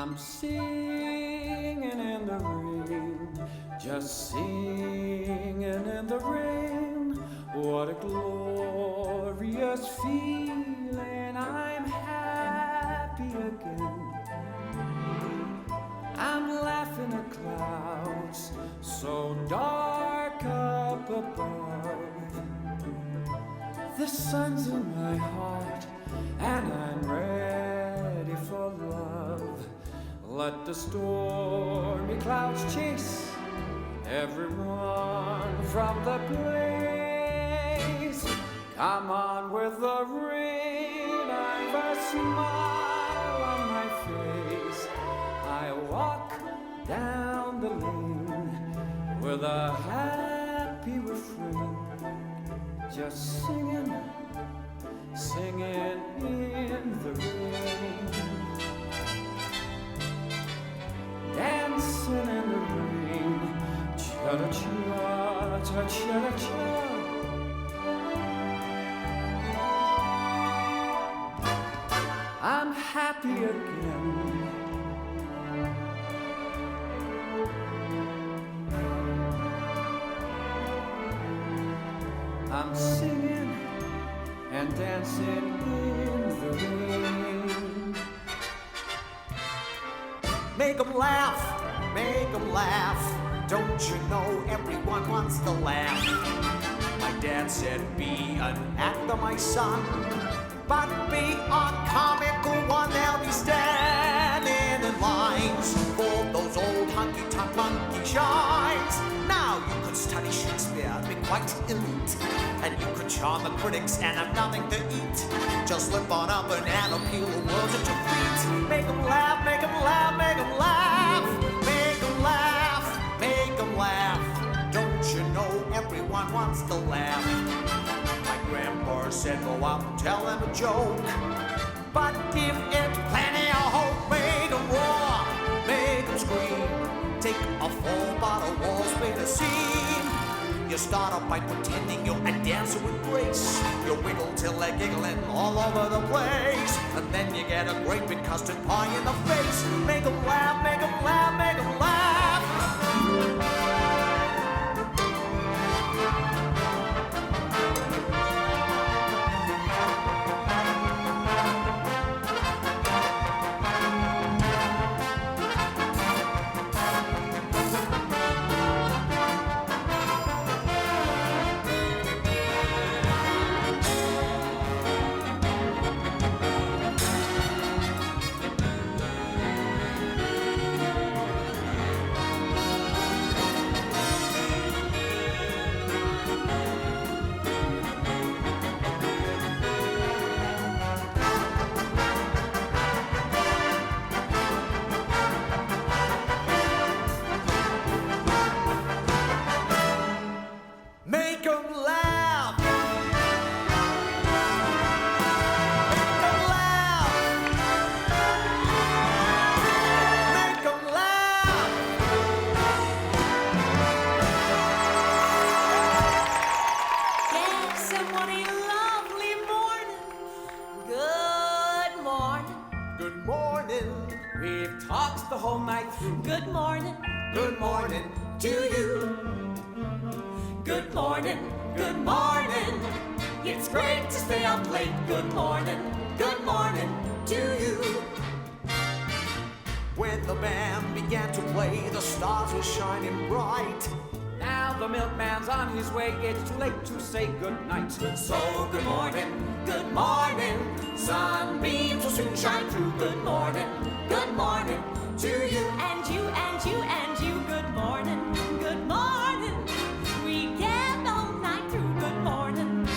I'm singing in the rain, just singing in the rain. What a glorious feeling, I'm happy again. I'm laughing at clouds so dark up above. The sun's in my heart and I'm ready for love. Let the stormy clouds chase everyone from the place. Come on with the rain, I've a smile on my face. I walk down the lane with a happy refrain, just singing, singing in the rain, dancing in the rain, cha-cha-cha, cha-cha-cha. I'm happy again. I'm singing and dancing in the rain. Make 'em laugh, make 'em laugh. Don't you know everyone wants to laugh? My dad said be an actor, my son, but be a comical one. They'll be standing in lines for those old honky-tonk monkey shines. Now you could study Shakespeare, be quite elite, and you could charm the critics and have nothing to eat. Just slip on a banana, peel the world at your feet. Make 'em laugh, make 'em laugh, make 'em laugh. Make 'em laugh, make 'em laugh. Don't you know everyone wants to laugh? My grandpa said go out and tell them a joke, but give it plenty of hope. Make 'em roar, make 'em scream. Take a full bottle wall, split a scene. You start off by pretending you're a dancer with grace. You wiggle till they're giggling all over the place, and then you get a great big custard pie in the face. Make 'em laugh, make 'em laugh, make 'em laugh. Make 'em laugh. Make 'em laugh. Make 'em laugh. Yes, and what a lovely morning. Good morning. Good morning. We've talked the whole night through. Good morning. Good morning to you. Good morning. Good morning. It's great to stay up late. Good morning. Good morning to you. When the band began to play, the stars were shining bright. Now the milkman's on his way, it's too late to say goodnight. So good morning. Good morning. Sunbeams will soon shine through. Good morning. Good morning to you. And you and you and you. Good morning. Good morning. We get all night through. Good morning.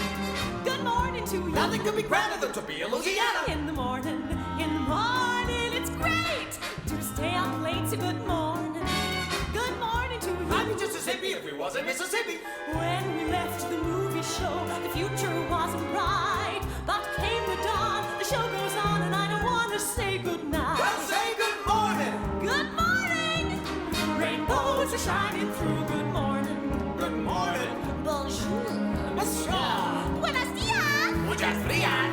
Good morning to you. Nothing could be grander than to be in Louisiana. In the morning, it's great to stay up late. So good morning. Good morning to you. I'd be just as hippie if we was in Mississippi. When we left the movie show, the future wasn't bright. But came the dawn, the show goes on, and I don't want to say goodnight. Well, say good morning. Good morning. Rainbows are shining through. Good morning. Good morning. Bonjour. Bonjour. Buenos dias. Muchas frías.